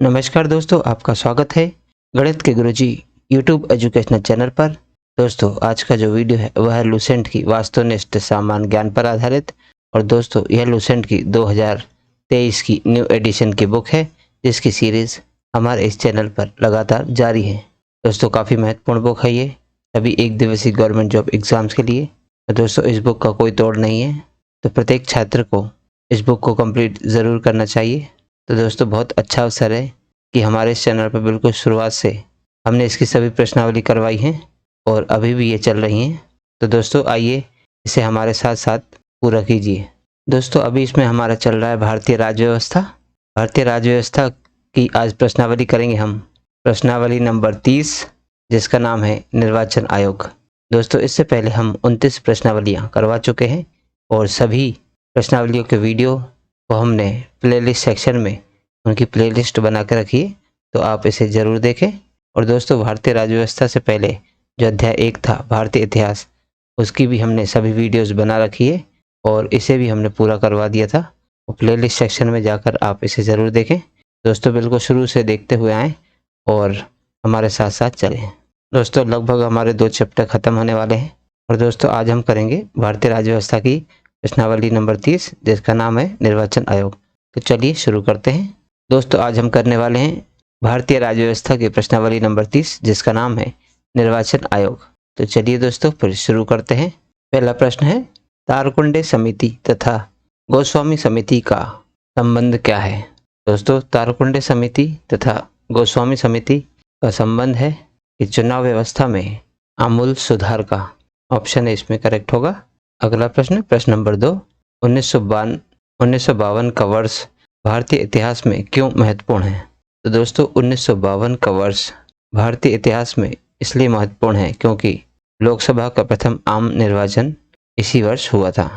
नमस्कार दोस्तों, आपका स्वागत है गणित के गुरुजी यूट्यूब एजुकेशनल चैनल पर। दोस्तों, आज का जो वीडियो है वह है लुसेंट की वास्तुनिष्ठ सामान्य ज्ञान पर आधारित। और दोस्तों, यह लुसेंट की 2023 की न्यू एडिशन की बुक है, जिसकी सीरीज हमारे इस चैनल पर लगातार जारी है। दोस्तों, काफ़ी महत्वपूर्ण बुक है ये सभी एक दिवसीय गवर्नमेंट जॉब एग्जाम्स के लिए। तो दोस्तों, इस बुक का कोई तोड़ नहीं है, तो प्रत्येक छात्र को इस बुक को कंप्लीट ज़रूर करना चाहिए। तो दोस्तों, बहुत अच्छा अवसर है कि हमारे इस चैनल पर बिल्कुल शुरुआत से हमने इसकी सभी प्रश्नावली करवाई हैं और अभी भी ये चल रही हैं। तो दोस्तों, आइए इसे हमारे साथ साथ पूरा कीजिए। दोस्तों, अभी इसमें हमारा चल रहा है भारतीय राज्य व्यवस्था। भारतीय राज्य व्यवस्था की आज प्रश्नावली करेंगे हम, प्रश्नावली नंबर 30, जिसका नाम है निर्वाचन आयोग। दोस्तों, इससे पहले हम 29 प्रश्नावलियाँ करवा चुके हैं और सभी प्रश्नावलियों के वीडियो को हमने प्लेलिस्ट सेक्शन में उनकी प्लेलिस्ट बना के रखी है, तो आप इसे ज़रूर देखें। और दोस्तों, भारतीय राज्य व्यवस्था से पहले जो अध्याय 1 था भारतीय इतिहास, उसकी भी हमने सभी वीडियोस बना रखी है और इसे भी हमने पूरा करवा दिया था। और प्लेलिस्ट सेक्शन में जाकर आप इसे ज़रूर देखें। दोस्तों, बिल्कुल शुरू से देखते हुए आएँ और हमारे साथ साथ चलें। दोस्तों, लगभग हमारे 2 चैप्टर ख़त्म होने वाले हैं और दोस्तों, आज हम करेंगे भारतीय राज्य व्यवस्था की प्रश्नावली नंबर 30, जिसका नाम है निर्वाचन आयोग। तो चलिए शुरू करते हैं। दोस्तों, आज हम करने वाले हैं भारतीय राज्य व्यवस्था की प्रश्नावली नंबर 30, जिसका नाम है निर्वाचन आयोग। तो चलिए दोस्तों, फिर शुरू करते हैं। पहला प्रश्न है, तारकुंडे समिति तथा गोस्वामी समिति का संबंध क्या है? दोस्तों, तारकुंडे समिति तथा गोस्वामी समिति का संबंध है कि चुनाव व्यवस्था में आमूल सुधार का। ऑप्शन है इसमें करेक्ट होगा। अगला प्रश्न, प्रश्न नंबर 2, 1952 का वर्ष भारतीय इतिहास में क्यों महत्वपूर्ण है? तो दोस्तों, 1952 का वर्ष भारतीय इतिहास में इसलिए महत्वपूर्ण है क्योंकि लोकसभा का प्रथम आम निर्वाचन इसी वर्ष हुआ था।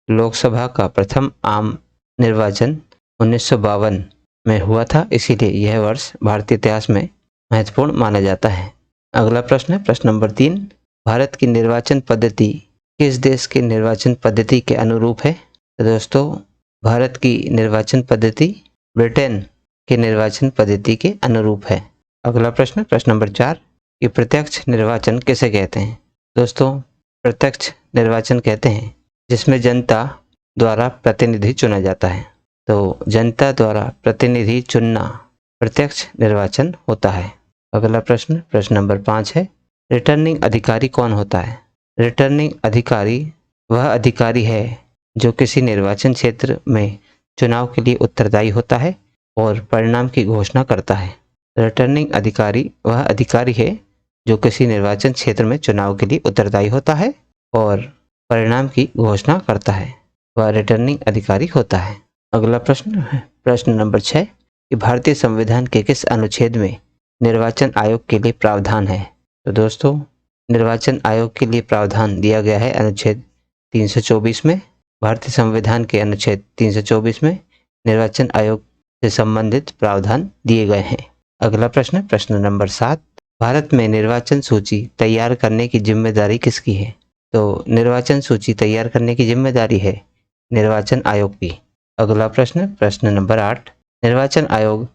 लोकसभा का प्रथम आम निर्वाचन 1952 में हुआ था, इसीलिए यह वर्ष भारतीय इतिहास में महत्वपूर्ण माना जाता है। अगला प्रश्न है, प्रश्न नंबर 3, भारत की निर्वाचन पद्धति किस देश की निर्वाचन पद्धति के अनुरूप है? तो दोस्तों, भारत की निर्वाचन पद्धति ब्रिटेन के निर्वाचन पद्धति के अनुरूप है। अगला प्रश्न, प्रश्न नंबर 4, कि प्रत्यक्ष निर्वाचन किसे कहते हैं? दोस्तों, प्रत्यक्ष निर्वाचन कहते हैं जिसमें जनता द्वारा प्रतिनिधि चुना जाता है। तो जनता द्वारा प्रतिनिधि चुनना प्रत्यक्ष निर्वाचन होता है। अगला प्रश्न, प्रश्न नंबर 5 है, रिटर्निंग अधिकारी कौन होता है? रिटर्निंग अधिकारी वह अधिकारी है जो किसी निर्वाचन क्षेत्र में चुनाव के लिए उत्तरदायी होता है और परिणाम की घोषणा करता है। रिटर्निंग अधिकारी वह अधिकारी है जो किसी निर्वाचन क्षेत्र में चुनाव के लिए उत्तरदायी होता है और परिणाम की घोषणा करता है, वह रिटर्निंग अधिकारी होता है। अगला प्रश्न है, प्रश्न नंबर 6, कि भारतीय संविधान के किस अनुच्छेद में निर्वाचन आयोग के लिए प्रावधान है? तो दोस्तों, निर्वाचन आयोग के लिए प्रावधान दिया गया है अनुच्छेद 324 में। भारतीय संविधान के अनुच्छेद 324 में निर्वाचन आयोग से संबंधित प्रावधान दिए गए हैं। अगला प्रश्न, प्रश्न नंबर 7, भारत में निर्वाचन सूची तैयार करने की जिम्मेदारी किसकी है? तो निर्वाचन सूची तैयार करने की जिम्मेदारी है निर्वाचन आयोग की। अगला प्रश्न, प्रश्न नंबर 8, निर्वाचन आयोग,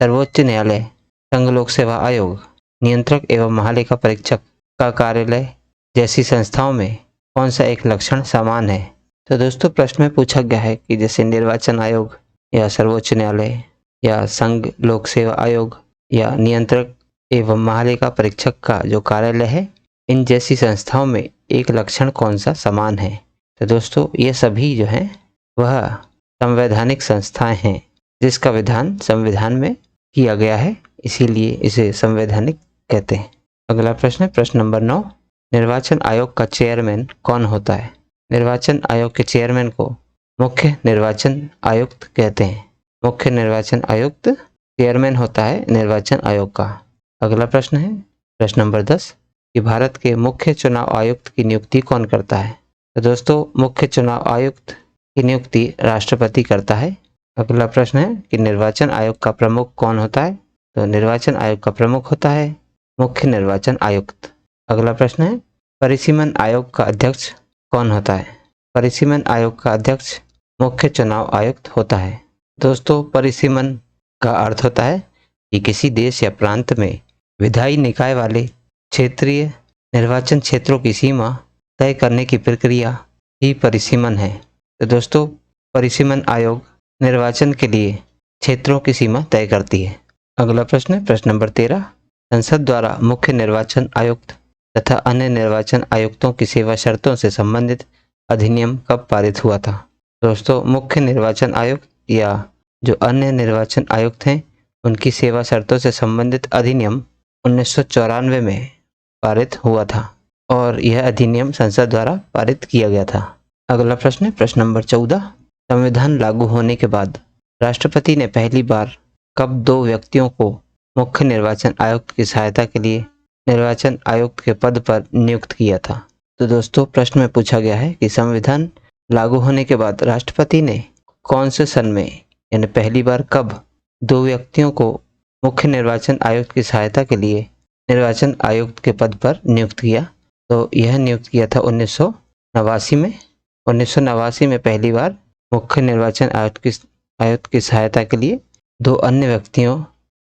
सर्वोच्च न्यायालय, संघ लोक सेवा आयोग, नियंत्रक एवं महालेखा परीक्षक का कार्यालय जैसी संस्थाओं में कौन सा एक लक्षण समान है? तो दोस्तों, प्रश्न में पूछा गया है कि जैसे निर्वाचन आयोग या सर्वोच्च न्यायालय या संघ लोक सेवा आयोग या नियंत्रक एवं महालेखा परीक्षक का जो कार्यालय है, इन जैसी संस्थाओं में एक लक्षण कौन सा समान है? तो दोस्तों, ये सभी जो हैं वह संवैधानिक संस्थाएं हैं जिसका विधान संविधान में किया गया है, इसीलिए इसे संवैधानिक कहते हैं। अगला प्रश्न, प्रश्न नंबर 9, निर्वाचन आयोग का चेयरमैन कौन होता है? निर्वाचन आयोग के चेयरमैन को मुख्य निर्वाचन आयुक्त कहते हैं। मुख्य निर्वाचन आयुक्त चेयरमैन होता है निर्वाचन आयोग का। अगला प्रश्न है, प्रश्न नंबर 10, कि भारत के मुख्य चुनाव आयुक्त की नियुक्ति कौन करता है? तो दोस्तों, मुख्य चुनाव आयुक्त की नियुक्ति राष्ट्रपति करता है। अगला प्रश्न है कि निर्वाचन आयोग का प्रमुख कौन होता है? तो निर्वाचन आयोग का प्रमुख होता है मुख्य निर्वाचन आयुक्त। अगला प्रश्न है, परिसीमन आयोग का अध्यक्ष कौन होता है? परिसीमन आयोग का अध्यक्ष मुख्य चुनाव आयुक्त होता है। दोस्तों, परिसीमन का अर्थ होता है कि किसी देश या प्रांत में विधायी निकाय वाले क्षेत्रीय निर्वाचन क्षेत्रों की सीमा तय करने की प्रक्रिया ही परिसीमन है। तो दोस्तों, परिसीमन आयोग निर्वाचन के लिए क्षेत्रों की सीमा तय करती है। अगला प्रश्न है प्रश्न नंबर 13। संसद द्वारा मुख्य निर्वाचन आयुक्त तथा अन्य निर्वाचन आयुक्तों की सेवा शर्तों से संबंधित अधिनियम कब पारित हुआ था? दोस्तों, मुख्य निर्वाचन आयुक्त या जो अन्य निर्वाचन आयुक्त हैं उनकी सेवा शर्तों से संबंधित अधिनियम 1994 में पारित हुआ था और यह अधिनियम संसद द्वारा पारित किया गया था। अगला प्रश्न है प्रश्न नंबर 14। संविधान लागू होने के बाद राष्ट्रपति ने पहली बार कब 2 व्यक्तियों को मुख्य निर्वाचन आयुक्त की सहायता के लिए निर्वाचन आयुक्त के पद पर नियुक्त किया था? तो दोस्तों, प्रश्न में पूछा गया है कि संविधान लागू होने के बाद राष्ट्रपति ने कौन से सन में यानी पहली बार कब 2 व्यक्तियों को मुख्य निर्वाचन आयुक्त की सहायता के लिए निर्वाचन आयुक्त के पद पर नियुक्त किया? तो यह नियुक्त किया था 1989 में। 1989 में पहली बार मुख्य निर्वाचन आयुक्त की सहायता के लिए 2 अन्य व्यक्तियों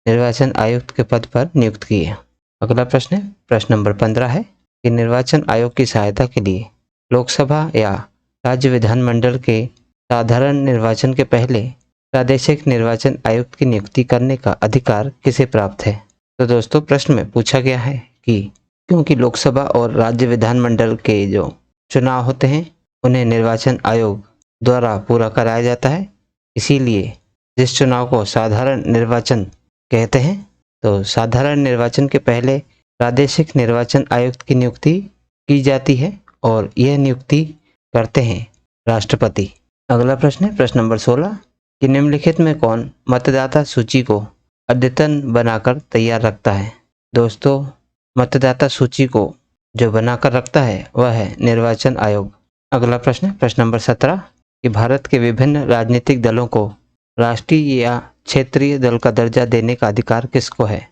निर्वाचन आयुक्त के पद पर नियुक्त किए। अगला प्रश्न है प्रश्न नंबर 15 है कि निर्वाचन आयोग की सहायता के लिए लोकसभा या राज्य विधानमंडल के साधारण निर्वाचन के पहले प्रादेशिक निर्वाचन आयुक्त की नियुक्ति करने का अधिकार किसे प्राप्त है? तो दोस्तों, प्रश्न में पूछा गया है कि क्योंकि लोकसभा और राज्य विधानमंडल के जो चुनाव होते हैं उन्हें निर्वाचन आयोग द्वारा पूरा कराया जाता है, इसीलिए जिस चुनाव को साधारण निर्वाचन कहते हैं, तो साधारण निर्वाचन के पहले प्रादेशिक निर्वाचन आयुक्त की नियुक्ति की जाती है और यह नियुक्ति करते हैं राष्ट्रपति। अगला प्रश्न है प्रश्न नंबर 16 कि निम्नलिखित में कौन मतदाता सूची को अद्यतन बनाकर तैयार रखता है? दोस्तों, मतदाता सूची को जो बनाकर रखता है वह है निर्वाचन आयोग। अगला प्रश्न है प्रश्न नंबर 17 कि भारत के विभिन्न राजनीतिक दलों को राष्ट्रीय या क्षेत्रीय दल का दर्जा देने का अधिकार किसको है?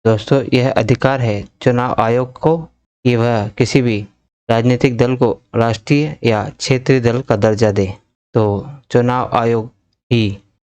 दोस्तों, यह अधिकार है चुनाव आयोग को कि वह किसी भी राजनीतिक दल को राष्ट्रीय या क्षेत्रीय दल का दर्जा दे। तो चुनाव आयोग ही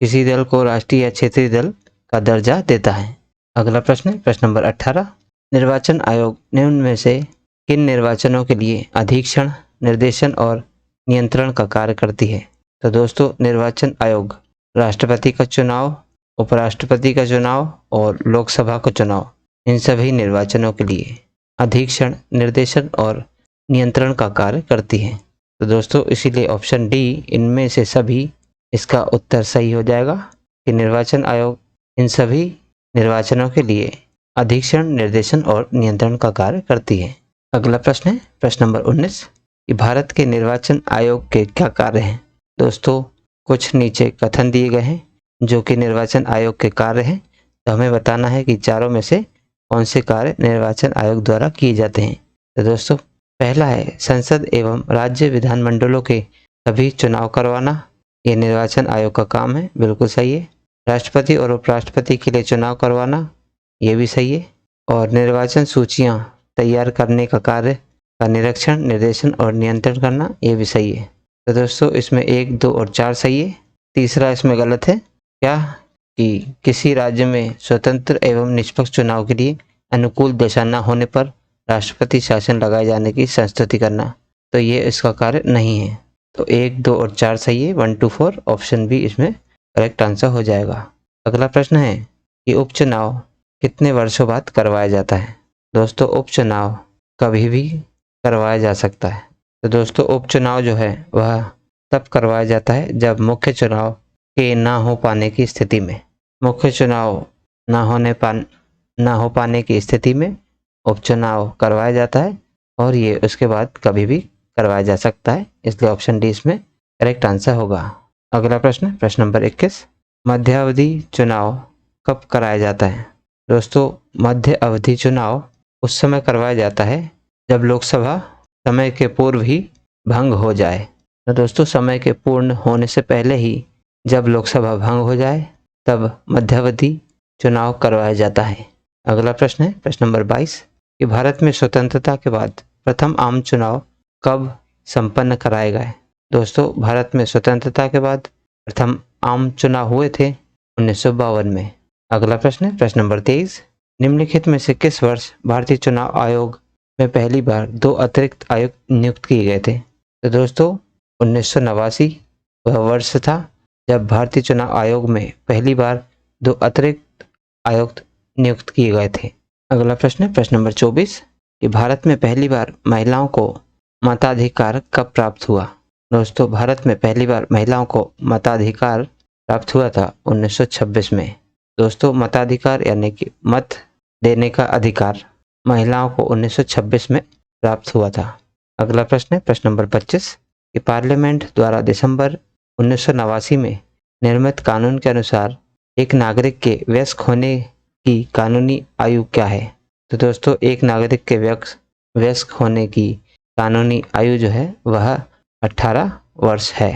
किसी दल को राष्ट्रीय या क्षेत्रीय दल का दर्जा देता है। अगला प्रश्न है प्रश्न नंबर 18 निर्वाचन आयोग निम्न में से किन निर्वाचनों के लिए अधीक्षण, निर्देशन और नियंत्रण का कार्य करती है? तो दोस्तों, निर्वाचन आयोग राष्ट्रपति का चुनाव, उपराष्ट्रपति का चुनाव और लोकसभा का चुनाव, इन सभी निर्वाचनों के लिए अधीक्षण, निर्देशन और नियंत्रण का कार्य करती है। तो दोस्तों, इसीलिए ऑप्शन डी इनमें से सभी इसका उत्तर सही हो जाएगा कि निर्वाचन आयोग इन सभी निर्वाचनों के लिए अधीक्षण, निर्देशन और नियंत्रण का कार्य करती है। अगला प्रश्न है प्रश्न नंबर 19 कि भारत के निर्वाचन आयोग के क्या कार्य हैं? दोस्तों, कुछ नीचे कथन दिए गए हैं जो कि निर्वाचन आयोग के कार्य हैं, तो हमें बताना है कि चारों में से कौन से कार्य निर्वाचन आयोग द्वारा किए जाते हैं। तो दोस्तों, पहला है संसद एवं राज्य विधानमंडलों के सभी चुनाव करवाना, ये निर्वाचन आयोग का काम है, बिल्कुल सही है। राष्ट्रपति और उपराष्ट्रपति के लिए चुनाव करवाना, ये भी सही है। और निर्वाचन सूचियां तैयार करने का कार्य का निरीक्षण, निर्देशन और नियंत्रण करना, ये भी सही है। तो दोस्तों, इसमें 1, 2 और 4 सही है। तीसरा इसमें गलत है, क्या कि किसी राज्य में स्वतंत्र एवं निष्पक्ष चुनाव के लिए अनुकूल दशा न होने पर राष्ट्रपति शासन लगाए जाने की संस्तुति करना, तो ये इसका कार्य नहीं है। तो 1, 2 और 4 सही है, 1 to 4 ऑप्शन बी इसमें करेक्ट आंसर हो जाएगा। अगला प्रश्न है कि उपचुनाव कितने वर्षों बाद करवाया जाता है? दोस्तों, उपचुनाव कभी भी करवाया जा सकता है। तो दोस्तों, उपचुनाव जो है वह तब करवाया जाता है जब मुख्य चुनाव के ना हो पाने की स्थिति में। मुख्य चुनाव ना हो पाने की स्थिति में उपचुनाव करवाया जाता है और ये उसके बाद कभी भी करवाया जा सकता है, इसलिए ऑप्शन डी इसमें करेक्ट आंसर होगा। अगला प्रश्न प्रश्न नंबर 21 मध्यावधि चुनाव कब कराया जाता है? दोस्तों, मध्य अवधि चुनाव उस समय करवाया जाता है जब लोकसभा समय के पूर्व ही भंग हो जाए। तो दोस्तों, समय के पूर्ण होने से पहले ही जब लोकसभा भंग हो जाए तब मध्यावधि चुनाव करवाया जाता है। अगला प्रश्न है प्रश्न नंबर 22 कि भारत में स्वतंत्रता के बाद प्रथम आम चुनाव कब संपन्न कराए गए? दोस्तों, भारत में स्वतंत्रता के बाद प्रथम आम चुनाव हुए थे 1952 में अगला प्रश्न है प्रश्न नंबर 23, निम्नलिखित में से किस वर्ष भारतीय चुनाव आयोग में पहली बार 2 अतिरिक्त आयुक्त नियुक्त किए गए थे? तो दोस्तों 1989 वह वर्ष था जब भारतीय चुनाव आयोग में पहली बार 2 अतिरिक्त आयुक्त नियुक्त किए गए थे। अगला प्रश्न है प्रश्न नंबर 24, कि भारत में पहली बार महिलाओं को मताधिकार कब प्राप्त हुआ? दोस्तों भारत में पहली बार महिलाओं को मताधिकार प्राप्त हुआ था 1926 में। दोस्तों मताधिकार यानी कि मत देने का अधिकार महिलाओं को 1926 में प्राप्त हुआ था। अगला प्रश्न है प्रश्न नंबर 25, कि पार्लियामेंट द्वारा दिसंबर 1989 में निर्मित कानून के अनुसार एक नागरिक के वयस्क होने की कानूनी आयु क्या है? तो दोस्तों एक नागरिक के वयस्क होने की कानूनी आयु जो है वह 18 वर्ष है।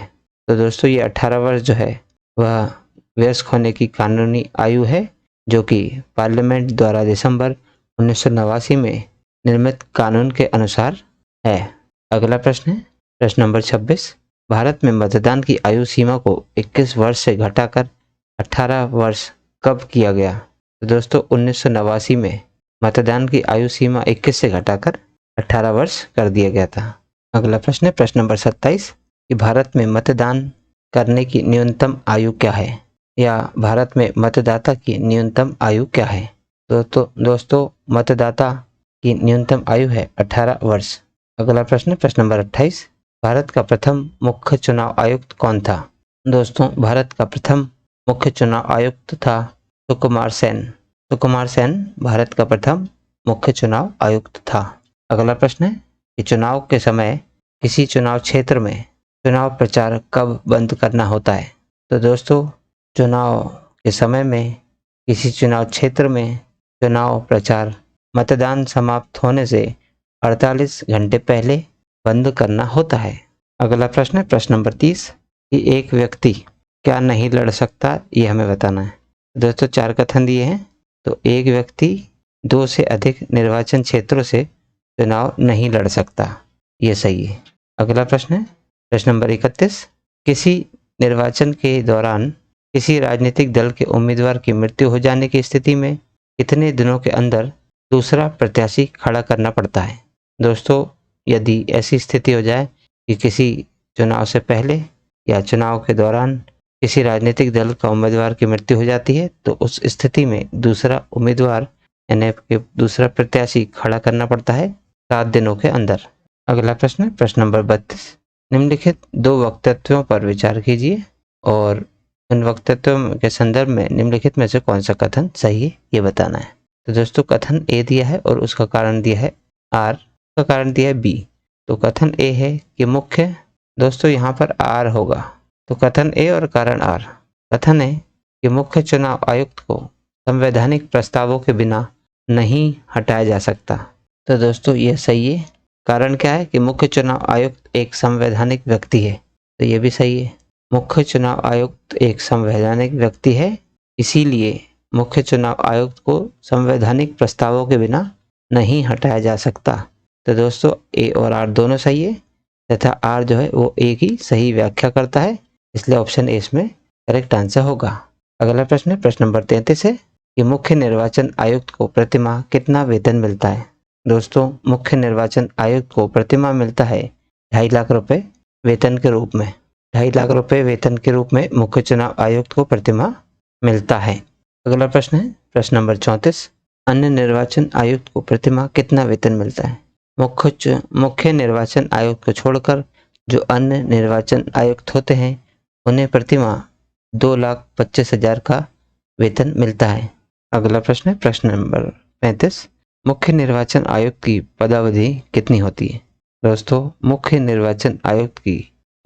तो दोस्तों ये 18 वर्ष जो है वह वयस्क होने की कानूनी आयु है, जो कि पार्लियामेंट द्वारा दिसंबर 1989 में निर्मित कानून के अनुसार है। अगला प्रश्न है प्रश्न नंबर 26, भारत में मतदान की आयु सीमा को 21 वर्ष से घटाकर 18 वर्ष कब किया गया? तो दोस्तों 1989 में मतदान की आयु सीमा 21 से घटाकर 18 वर्ष कर दिया गया था। अगला प्रश्न है प्रश्न नंबर 27, कि भारत में मतदान करने की न्यूनतम आयु क्या है, या भारत में मतदाता की न्यूनतम आयु क्या है? तो दोस्तों मतदाता की न्यूनतम आयु है 18 वर्ष। अगला प्रश्न है प्रश्न नंबर 28, भारत का प्रथम मुख्य चुनाव आयुक्त कौन था? दोस्तों भारत का प्रथम मुख्य चुनाव आयुक्त था सुकुमार सेन। सुकुमार सेन भारत का प्रथम मुख्य चुनाव आयुक्त था। अगला प्रश्न है कि चुनाव के समय किसी चुनाव क्षेत्र में चुनाव प्रचार कब बंद करना होता है? तो दोस्तों चुनाव के समय में किसी चुनाव क्षेत्र में चुनाव प्रचार मतदान समाप्त होने से 48 घंटे पहले बंद करना होता है। अगला प्रश्न है प्रश्न नंबर 30, कि एक व्यक्ति क्या नहीं लड़ सकता, ये हमें बताना है। दोस्तों 4 कथन दिए हैं, तो एक व्यक्ति 2 से अधिक निर्वाचन क्षेत्रों से चुनाव नहीं लड़ सकता, ये सही है। अगला प्रश्न है प्रश्न नंबर 31, किसी निर्वाचन के दौरान किसी राजनीतिक दल के उम्मीदवार की मृत्यु हो जाने की स्थिति में कितने दिनों के अंदर दूसरा प्रत्याशी खड़ा करना पड़ता है? दोस्तों यदि ऐसी स्थिति हो जाए कि किसी चुनाव से पहले या चुनाव के दौरान किसी राजनीतिक दल का उम्मीदवार की मृत्यु हो जाती है, तो उस स्थिति में दूसरा उम्मीदवार यानी कि दूसरा प्रत्याशी खड़ा करना पड़ता है 7 दिनों के अंदर। अगला प्रश्न है प्रश्न नंबर 32, निम्नलिखित 2 वक्तव्यों पर विचार कीजिए और उन वक्तव्यों के संदर्भ में निम्नलिखित में से कौन सा कथन सही है ये बताना है। तो दोस्तों कथन ए दिया है और उसका कारण दिया है आर, का कारण दिया है बी। तो कथन ए है कि मुख्य, दोस्तों यहाँ पर आर होगा, तो कथन ए और कारण आर। कथन है कि मुख्य चुनाव आयुक्त को संवैधानिक प्रस्तावों के बिना नहीं हटाया जा सकता। तो दोस्तों ये सही है। कारण क्या है कि मुख्य चुनाव आयुक्त एक संवैधानिक व्यक्ति है, तो ये भी सही है। मुख्य चुनाव आयुक्त एक संवैधानिक व्यक्ति है, इसीलिए मुख्य चुनाव आयुक्त को संवैधानिक प्रस्तावों के बिना नहीं हटाया जा सकता। तो दोस्तों ए और आर दोनों सही है तथा आर जो है वो ए की सही व्याख्या करता है, इसलिए ऑप्शन ए इसमें करेक्ट आंसर होगा। अगला प्रश्न है प्रश्न नंबर 33 है कि मुख्य निर्वाचन आयुक्त को प्रतिमाह कितना वेतन मिलता है? दोस्तों मुख्य निर्वाचन आयुक्त को प्रतिमाह मिलता है 2.5 लाख रुपए वेतन के रूप में। 2.5 लाख रुपए वेतन के रूप में मुख्य चुनाव आयुक्त को प्रतिमाह मिलता है। अगला प्रश्न है प्रश्न नंबर 34, अन्य निर्वाचन आयुक्त को प्रतिमाह कितना वेतन मिलता है? मुख्य निर्वाचन आयुक्त को छोड़कर जो अन्य निर्वाचन आयुक्त होते हैं उन्हें प्रतिमाह 2,25,000 का वेतन मिलता है। अगला प्रश्न है प्रश्न नंबर 35, मुख्य निर्वाचन आयुक्त की पदावधि कितनी होती है? दोस्तों मुख्य निर्वाचन आयुक्त की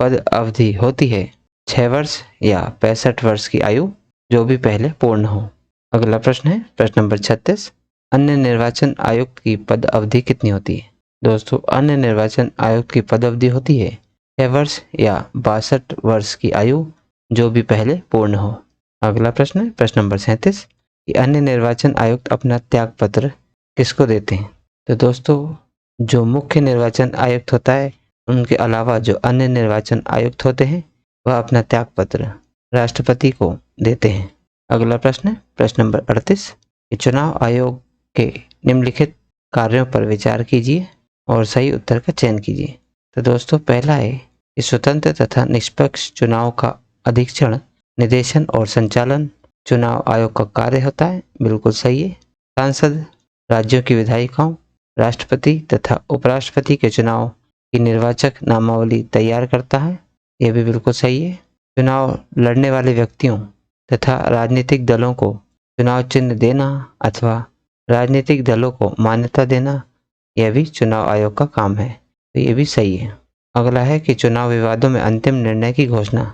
पद अवधि होती है 6 वर्ष या 65 वर्ष की आयु, जो भी पहले पूर्ण हो। अगला प्रश्न है प्रश्न नंबर 36, अन्य निर्वाचन आयुक्त की पद अवधि कितनी होती है? दोस्तों अन्य निर्वाचन आयुक्त की पद अवधि होती है 6 वर्ष या 62 वर्ष की आयु, जो भी पहले पूर्ण हो। अगला प्रश्न है प्रश्न नंबर 37, कि अन्य निर्वाचन आयुक्त अपना त्याग पत्र किसको देते हैं? तो दोस्तों जो मुख्य निर्वाचन आयुक्त होता है उनके अलावा जो अन्य निर्वाचन आयुक्त होते हैं वह अपना त्याग पत्र राष्ट्रपति को देते हैं। अगला प्रश्न है प्रश्न नंबर 38 कि चुनाव आयोग के निम्नलिखित कार्यों पर विचार कीजिए और सही उत्तर का चयन कीजिए। तो दोस्तों पहला है कि स्वतंत्र तथा निष्पक्ष चुनाव का अधीक्षण, निर्देशन और संचालन चुनाव आयोग का कार्य होता है, बिल्कुल सही है। सांसद, राज्यों की विधायिकाओं, राष्ट्रपति तथा उपराष्ट्रपति के चुनाव की निर्वाचक नामावली तैयार करता है, यह भी बिल्कुल सही है। चुनाव लड़ने वाले व्यक्तियों तथा राजनीतिक दलों को चुनाव चिन्ह देना अथवा राजनीतिक दलों को मान्यता देना, यह भी चुनाव आयोग का काम है, तो ये भी सही है। अगला है कि चुनाव विवादों में अंतिम निर्णय की घोषणा।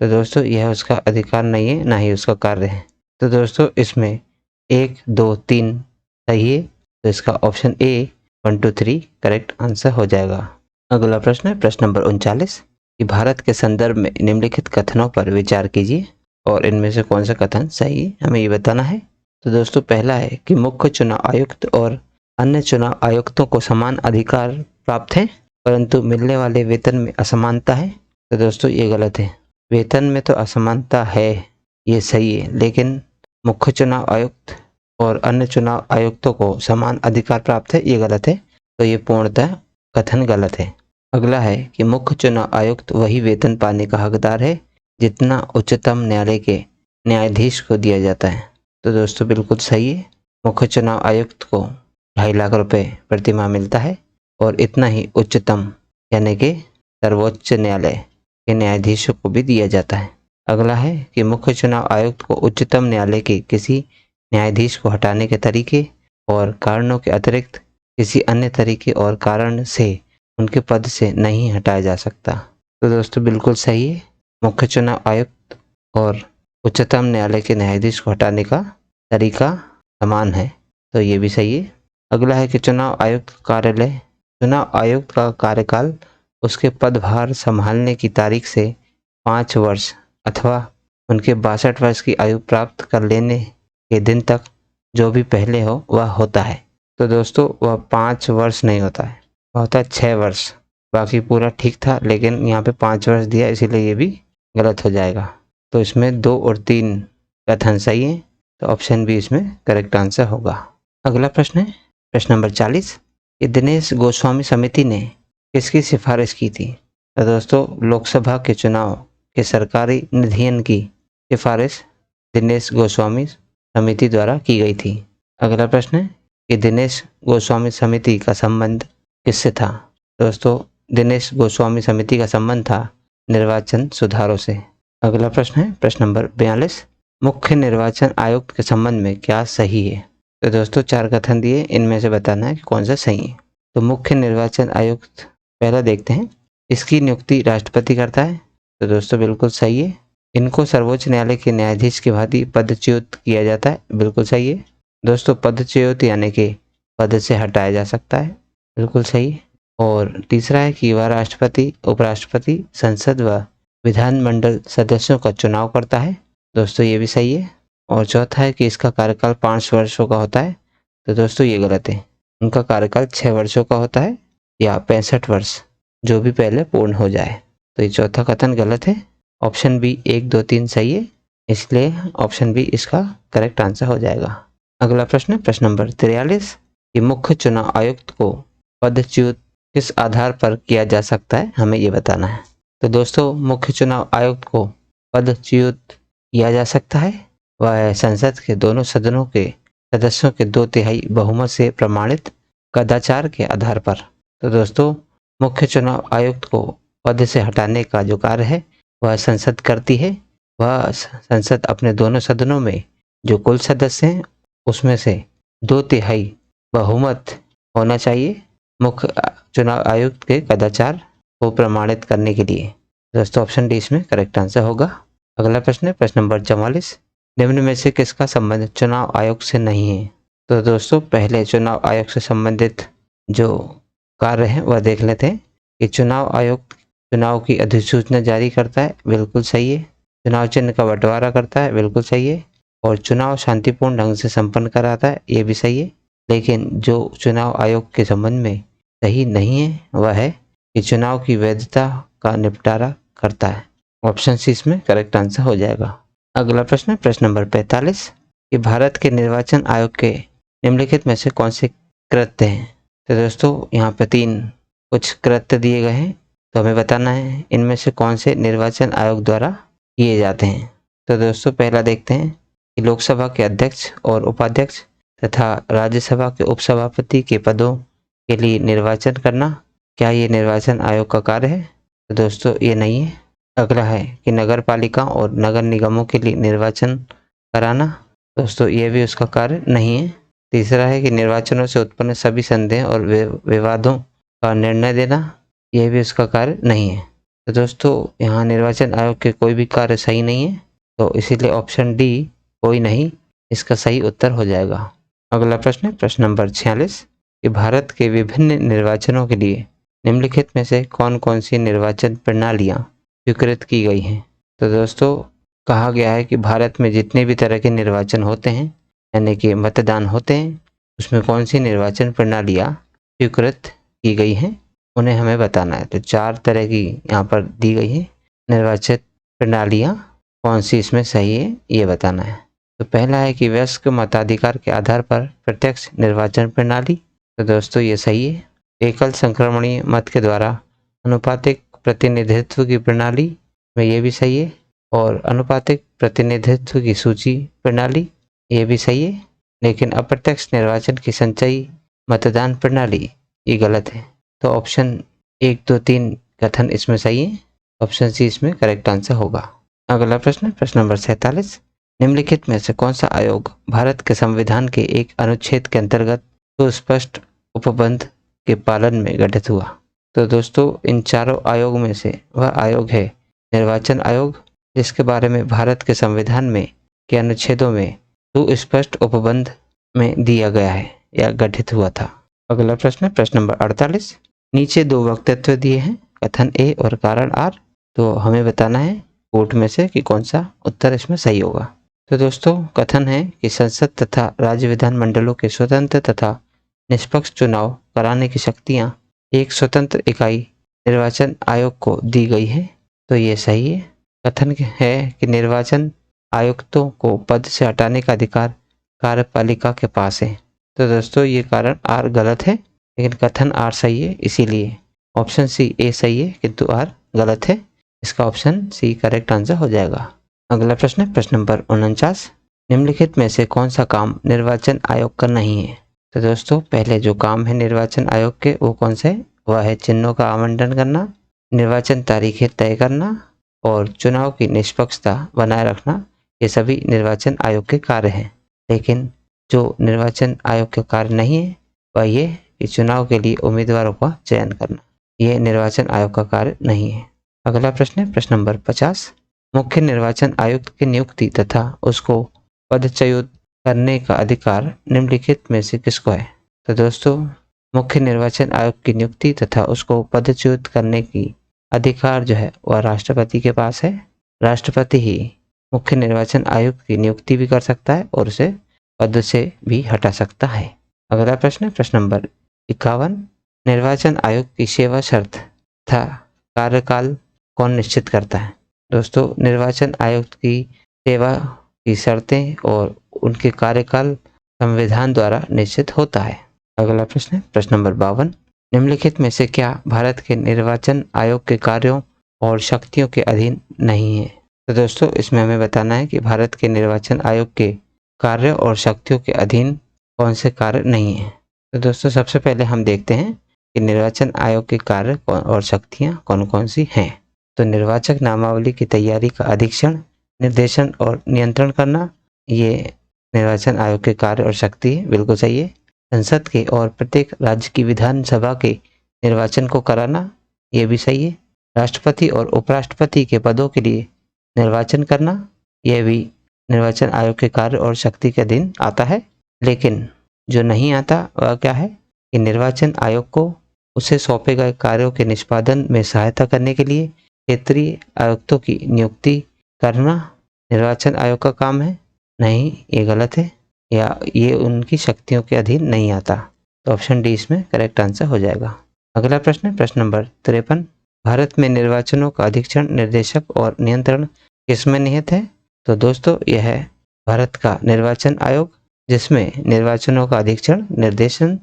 तो दोस्तों यह उसका अधिकार नहीं है, ना ही उसका कार्य है। तो दोस्तों इसमें 1, 2, 3 सही है, तो इसका ऑप्शन ए 1, 2, 3 करेक्ट आंसर हो जाएगा। अगला प्रश्न है प्रश्न नंबर 39 कि भारत के संदर्भ में निम्नलिखित कथनों पर विचार कीजिए और इनमें से कौन सा कथन सही है, हमें ये बताना है। तो दोस्तों पहला है कि मुख्य चुनाव आयुक्त और अन्य चुनाव आयुक्तों को समान अधिकार प्राप्त है, परंतु मिलने वाले वेतन में असमानता है। तो दोस्तों ये गलत है। वेतन में तो असमानता है, ये सही है, लेकिन मुख्य चुनाव आयुक्त और अन्य चुनाव आयुक्तों को समान अधिकार प्राप्त है, ये गलत है। तो ये पूर्णतः कथन गलत है। अगला है कि मुख्य चुनाव आयुक्त वही वेतन पाने का हकदार है जितना उच्चतम न्यायालय के न्यायाधीश को दिया जाता है। तो दोस्तों बिल्कुल सही है। मुख्य चुनाव आयुक्त को 2.5 लाख रुपए प्रतिमाह मिलता है और इतना ही उच्चतम यानी कि सर्वोच्च न्यायालय के न्यायाधीशों को भी दिया जाता है। अगला है कि मुख्य चुनाव आयुक्त को उच्चतम न्यायालय के किसी न्यायाधीश को हटाने के तरीके और कारणों के अतिरिक्त किसी अन्य तरीके और कारण से उनके पद से नहीं हटाया जा सकता। तो दोस्तों बिल्कुल सही है। मुख्य चुनाव आयुक्त और उच्चतम न्यायालय के न्यायाधीश को हटाने का तरीका समान है, तो ये भी सही है। अगला है कि चुनाव आयुक्त का कार्यकाल उसके पदभार संभालने की तारीख से 5 वर्ष अथवा उनके 62 वर्ष की आयु प्राप्त कर लेने के दिन तक जो भी पहले हो वह होता है। तो दोस्तों वह 5 वर्ष नहीं होता है, वह होता है 6 वर्ष। बाकी पूरा ठीक था, लेकिन यहाँ पे 5 वर्ष दिया, इसीलिए ये भी गलत हो जाएगा। तो इसमें 2 और 3 कथन सही है, तो ऑप्शन बी इसमें करेक्ट आंसर होगा। अगला प्रश्न है प्रश्न नंबर 40 कि दिनेश गोस्वामी समिति ने किसकी सिफारिश की थी। तो दोस्तों लोकसभा के चुनाव के सरकारी निधियन की सिफारिश दिनेश गोस्वामी समिति द्वारा की गई थी। अगला प्रश्न है कि दिनेश गोस्वामी समिति का संबंध किससे था। दोस्तों दिनेश गोस्वामी समिति का संबंध था निर्वाचन सुधारों से। अगला प्रश्न है प्रश्न नंबर 42 मुख्य निर्वाचन आयुक्त के संबंध में क्या सही है। तो दोस्तों 4 कथन दिए, इनमें से बताना है कि कौन सा सही है। तो मुख्य निर्वाचन आयुक्त पहला देखते हैं, इसकी नियुक्ति राष्ट्रपति करता है। तो दोस्तों बिल्कुल सही है। इनको सर्वोच्च न्यायालय के न्यायाधीश की भांति पदच्युत किया जाता है, बिल्कुल सही है। दोस्तों पदच्युत यानी कि पद से हटाया जा सकता है, बिल्कुल सही है। और तीसरा है कि वह राष्ट्रपति, उपराष्ट्रपति, संसद व विधानमंडल सदस्यों का चुनाव करता है। दोस्तों ये भी सही है। और चौथा है कि इसका कार्यकाल 5 वर्षों का होता है। तो दोस्तों ये गलत है, उनका कार्यकाल 6 वर्षों का होता है या 65 वर्ष, जो भी पहले पूर्ण हो जाए। तो ये चौथा कथन गलत है। ऑप्शन बी 1, 2, 3 सही है, इसलिए ऑप्शन बी इसका करेक्ट आंसर हो जाएगा। अगला प्रश्न है प्रश्न नंबर 43 कि मुख्य चुनाव आयुक्त को पदच्युत किस आधार पर किया जा सकता है, हमें ये बताना है। तो दोस्तों मुख्य चुनाव आयुक्त को पदच्युत किया जा सकता है वह संसद के दोनों सदनों के सदस्यों के 2/3 बहुमत से प्रमाणित कदाचार के आधार पर। तो दोस्तों मुख्य चुनाव आयुक्त को पद से हटाने का जो कार्य है वह संसद करती है। वह संसद अपने दोनों सदनों में जो कुल सदस्य हैं उसमें से 2/3 बहुमत होना चाहिए मुख्य चुनाव आयुक्त के कदाचार को प्रमाणित करने के लिए। दोस्तों ऑप्शन डी इसमें करेक्ट आंसर होगा। अगला प्रश्न है प्रश्न नंबर 44 निम्न में से किसका संबंध चुनाव आयोग से नहीं है। तो दोस्तों पहले चुनाव आयोग से संबंधित जो कार्य है वह देख लेते हैं कि चुनाव आयोग चुनाव की अधिसूचना जारी करता है, बिल्कुल सही है। चुनाव चिन्ह का बंटवारा करता है, बिल्कुल सही है। और चुनाव शांतिपूर्ण ढंग से संपन्न कराता है, ये भी सही है। लेकिन जो चुनाव आयोग के संबंध में सही नहीं है वह है कि चुनाव की वैधता का निपटारा करता है। ऑप्शन सी इसमें करेक्ट आंसर हो जाएगा। अगला प्रश्न, प्रश्न नंबर 45 कि भारत के निर्वाचन आयोग के निम्नलिखित में से कौन से कृत्य हैं। तो दोस्तों यहाँ पे 3 कुछ कृत्य दिए गए हैं, तो हमें बताना है इनमें से कौन से निर्वाचन आयोग द्वारा किए जाते हैं। तो दोस्तों पहला देखते हैं कि लोकसभा के अध्यक्ष और उपाध्यक्ष तथा राज्यसभा के उपसभापति के पदों के लिए निर्वाचन करना, क्या ये निर्वाचन आयोग का कार्य है? तो दोस्तों ये नहीं है। अगला है कि नगर पालिका और नगर निगमों के लिए निर्वाचन कराना, दोस्तों ये भी उसका कार्य नहीं है। तीसरा है कि निर्वाचनों से उत्पन्न सभी संदेह और विवादों का निर्णय देना, यह भी उसका कार्य नहीं है। तो दोस्तों यहाँ निर्वाचन आयोग के कोई भी कार्य सही नहीं है, तो इसीलिए ऑप्शन डी कोई नहीं इसका सही उत्तर हो जाएगा। अगला प्रश्न, प्रश्न नंबर 46 कि भारत के विभिन्न निर्वाचनों के लिए निम्नलिखित में से कौन कौन सी निर्वाचन प्रणालियाँ स्वीकृत की गई हैं। तो दोस्तों कहा गया है कि भारत में जितने भी तरह के निर्वाचन होते हैं, यानी कि मतदान होते हैं, उसमें कौन सी निर्वाचन प्रणालियाँ स्वीकृत की गई हैं उन्हें हमें बताना है। तो 4 तरह की यहाँ पर दी गई है निर्वाचन प्रणालियाँ, कौन सी इसमें सही है ये बताना है। तो पहला है कि वयस्क मताधिकार के आधार पर प्रत्यक्ष निर्वाचन प्रणाली, तो दोस्तों ये सही है। एकल संक्रमणीय मत के द्वारा अनुपातिक प्रतिनिधित्व की प्रणाली में ये भी सही है। और अनुपातिक प्रतिनिधित्व की सूची प्रणाली, ये भी सही है। लेकिन अप्रत्यक्ष निर्वाचन की संचयी मतदान प्रणाली ये गलत है। तो ऑप्शन 1, 2, 3 कथन इसमें सही है। ऑप्शन सी इसमें करेक्ट आंसर होगा। अगला प्रश्न, प्रश्न नंबर 47 निम्नलिखित में से कौन सा आयोग भारत के संविधान के एक अनुच्छेद के अंतर्गत सुस्पष्ट उपबंध के पालन में गठित हुआ। तो दोस्तों इन चारों आयोग में से वह आयोग है निर्वाचन आयोग, जिसके बारे में भारत के संविधान में के अनुच्छेदों में सुस्पष्ट उपबंध में दिया गया है या गठित हुआ था। अगला प्रश्न, प्रश्न नंबर 48 नीचे 2 वक्तव्य दिए हैं, कथन ए और कारण आर, तो हमें बताना है कोट में से कि कौन सा उत्तर इसमें सही होगा। तो दोस्तों कथन है कि संसद तथा राज्य विधानमंडलों के स्वतंत्र तथा निष्पक्ष चुनाव कराने की शक्तियां एक स्वतंत्र इकाई निर्वाचन आयोग को दी गई है, तो ये सही है। कथन है कि निर्वाचन आयुक्तों को पद से हटाने का अधिकार कार्यपालिका के पास है, तो दोस्तों ये कारण आर गलत है, लेकिन कथन आर सही है, इसीलिए ऑप्शन सी ए सही है किंतु आर गलत है। इसका ऑप्शन सी करेक्ट आंसर हो जाएगा। अगला प्रश्न, प्रश्न नंबर 49 निम्नलिखित में से कौन सा काम निर्वाचन आयोग का नहीं है। तो दोस्तों पहले जो काम है निर्वाचन आयोग के वो कौन से, वह है चिन्हों का आवंटन करना, निर्वाचन तारीखें तय करना और चुनाव की निष्पक्षता बनाए रखना। ये सभी निर्वाचन आयोग के कार्य हैं। लेकिन जो निर्वाचन आयोग का कार्य नहीं है वह ये कि चुनाव के लिए उम्मीदवारों का चयन करना, ये निर्वाचन आयोग का कार्य नहीं है। अगला प्रश्न है प्रश्न नंबर 50 मुख्य निर्वाचन आयुक्त की नियुक्ति तथा उसको पदच्युत करने का अधिकार निम्नलिखित में से किसको है। तो दोस्तों मुख्य निर्वाचन आयुक्त की नियुक्ति तथा उसको पदच्युत करने की अधिकार जो है वह राष्ट्रपति के पास है। राष्ट्रपति ही मुख्य निर्वाचन आयुक्त की नियुक्ति भी कर सकता है और उसे पद से भी हटा सकता है। अगला प्रश्न, प्रश्न नंबर 51 निर्वाचन आयोग की सेवा शर्त तथा कार्यकाल कौन निश्चित करता है। दोस्तों निर्वाचन आयुक्त की सेवा की शर्तें और उनके कार्यकाल संविधान द्वारा निश्चित होता है। अगला प्रश्न है प्रश्न नंबर 52 निम्नलिखित में से क्या भारत के निर्वाचन आयोग के कार्यों और शक्तियों के अधीन नहीं है। तो दोस्तों इसमें हमें बताना है कि भारत के निर्वाचन आयोग के कार्य और शक्तियों के अधीन कौन से कार्य नहीं है। तो दोस्तों सबसे पहले हम देखते हैं कि निर्वाचन आयोग के कार्य और शक्तियां कौन कौन सी हैं। तो निर्वाचक नामावली की तैयारी का अधीक्षण, निर्देशन और नियंत्रण करना, ये निर्वाचन आयोग के कार्य और शक्ति है, बिल्कुल सही है। संसद के और प्रत्येक राज्य की विधानसभा के निर्वाचन को कराना, ये भी सही है। राष्ट्रपति और उपराष्ट्रपति के पदों के लिए निर्वाचन करना, यह भी निर्वाचन आयोग के कार्य और शक्ति के अधीन आता है। लेकिन जो नहीं आता वह क्या है कि निर्वाचन आयोग को उसे सौंपे गए कार्यों के निष्पादन में सहायता करने के लिए क्षेत्रीय आयुक्तों की नियुक्ति करना निर्वाचन आयोग का काम है। नहीं, ये गलत है, या ये उनकी शक्तियों के अधीन नहीं आता। तो ऑप्शन डी इसमें करेक्ट आंसर हो जाएगा। अगला प्रश्न है प्रश्न नंबर 53 भारत में निर्वाचनों का अधीक्षण, निर्देशक और नियंत्रण किसमें निहित है। तो दोस्तों यह है भारत का निर्वाचन आयोग, जिसमें निर्वाचनों का अधीक्षण, निर्देशन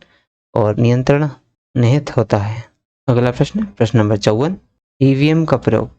और नियंत्रण निहित होता है। अगला प्रश्न, प्रश्न नंबर 54, ईवीएम का प्रयोग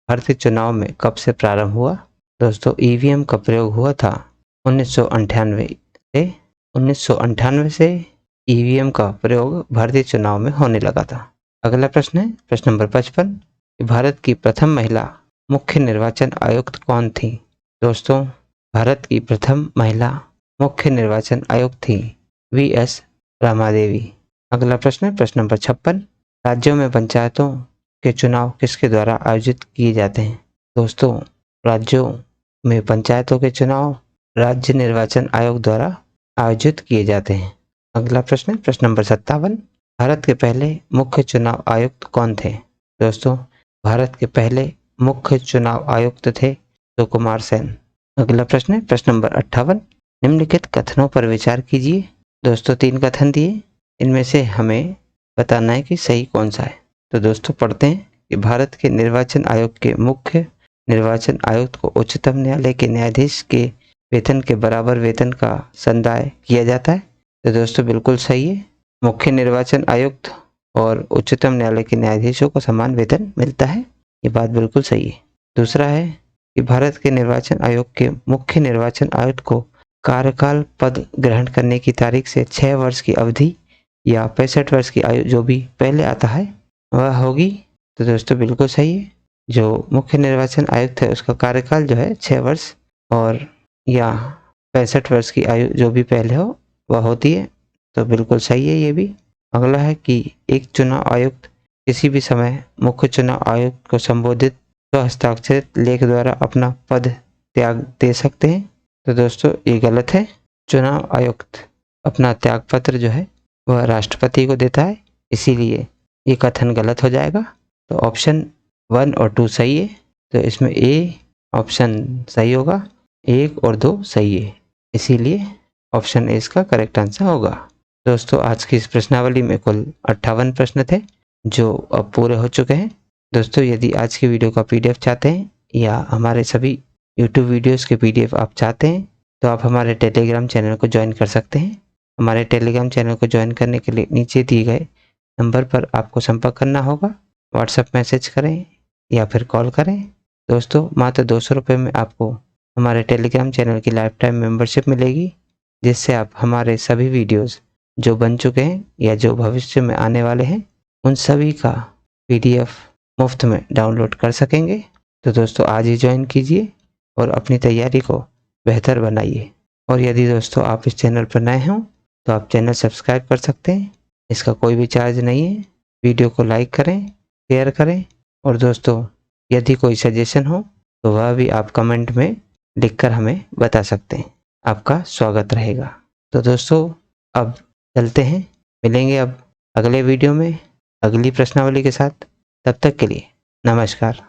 भारतीय चुनाव में कब से प्रारंभ हुआ? दोस्तों ईवीएम का प्रयोग हुआ था 1998 से ईवीएम का प्रयोग भारतीय चुनाव में होने लगा था। अगला प्रश्न है प्रश्न नंबर 55, भारत की प्रथम महिला मुख्य निर्वाचन आयुक्त कौन थी? दोस्तों भारत की प्रथम महिला मुख्य निर्वाचन आयुक्त थी वीएस रामादेवी। अगला प्रश्न है प्रश्न नंबर 56, राज्यों में पंचायतों के चुनाव किसके द्वारा आयोजित किए जाते हैं? दोस्तों राज्यों में पंचायतों के चुनाव राज्य निर्वाचन आयोग द्वारा आयोजित किए जाते हैं। अगला प्रश्न है प्रश्न नंबर 57, भारत के पहले मुख्य चुनाव आयुक्त कौन थे? दोस्तों भारत के पहले मुख्य चुनाव आयुक्त थे सुकुमार सेन। अगला प्रश्न है प्रश्न नंबर 58, निम्नलिखित कथनों पर विचार कीजिए। दोस्तों 3 कथन दिए, इनमें से हमें बताना है कि सही कौन सा है। तो दोस्तों पढ़ते हैं कि भारत के निर्वाचन आयोग के मुख्य निर्वाचन आयुक्त को उच्चतम न्यायालय के न्यायाधीश के वेतन के बराबर वेतन का संदाय किया जाता है। तो दोस्तों बिल्कुल सही है, मुख्य निर्वाचन आयुक्त और उच्चतम न्यायालय के न्यायाधीशों को समान वेतन मिलता है, ये बात बिल्कुल सही है। दूसरा है कि भारत के निर्वाचन आयोग के मुख्य निर्वाचन आयुक्त को कार्यकाल पद ग्रहण करने की तारीख से 6 वर्ष की अवधि या 65 वर्ष की आयु जो भी पहले आता है वह होगी। तो दोस्तों बिल्कुल सही है, जो मुख्य निर्वाचन आयुक्त है उसका कार्यकाल जो है 6 वर्ष और या 65 वर्ष की आयु जो भी पहले हो वह होती है। तो बिल्कुल सही है ये भी। अगला है कि एक चुनाव आयुक्त किसी भी समय मुख्य चुनाव आयुक्त को संबोधित हस्ताक्षरित लेख द्वारा अपना पद त्याग दे सकते हैं। तो दोस्तों ये गलत है, चुनाव आयुक्त अपना त्याग पत्र जो है वह राष्ट्रपति को देता है, इसीलिए ये कथन गलत हो जाएगा। तो ऑप्शन 1 और 2 सही है, तो इसमें ए ऑप्शन सही होगा, 1 और 2 सही है, इसीलिए ऑप्शन ए इसका करेक्ट आंसर होगा। दोस्तों आज की इस प्रश्नावली में कुल 58 प्रश्न थे जो अब पूरे हो चुके हैं। दोस्तों यदि आज की वीडियो का पीडीएफ चाहते हैं या हमारे सभी यूट्यूब वीडियोस के पीडीएफ आप चाहते हैं तो आप हमारे टेलीग्राम चैनल को ज्वाइन कर सकते हैं। हमारे टेलीग्राम चैनल को ज्वाइन करने के लिए नीचे दिए गए नंबर पर आपको संपर्क करना होगा, व्हाट्सएप मैसेज करें या फिर कॉल करें। दोस्तों मात्र 200 रुपये में आपको हमारे टेलीग्राम चैनल की लाइफ टाइम मेम्बरशिप मिलेगी, जिससे आप हमारे सभी वीडियोज़ जो बन चुके हैं या जो भविष्य में आने वाले हैं उन सभी का पीडीएफ मुफ्त में डाउनलोड कर सकेंगे। तो दोस्तों आज ही ज्वाइन कीजिए और अपनी तैयारी को बेहतर बनाइए। और यदि दोस्तों आप इस चैनल पर नए हों तो आप चैनल सब्सक्राइब कर सकते हैं, इसका कोई भी चार्ज नहीं है। वीडियो को लाइक करें, शेयर करें और दोस्तों यदि कोई सजेशन हो तो वह भी आप कमेंट में लिखकर हमें बता सकते हैं, आपका स्वागत रहेगा। तो दोस्तों अब चलते हैं, मिलेंगे अब अगले वीडियो में अगली प्रश्नावली के साथ। तब तक के लिए नमस्कार।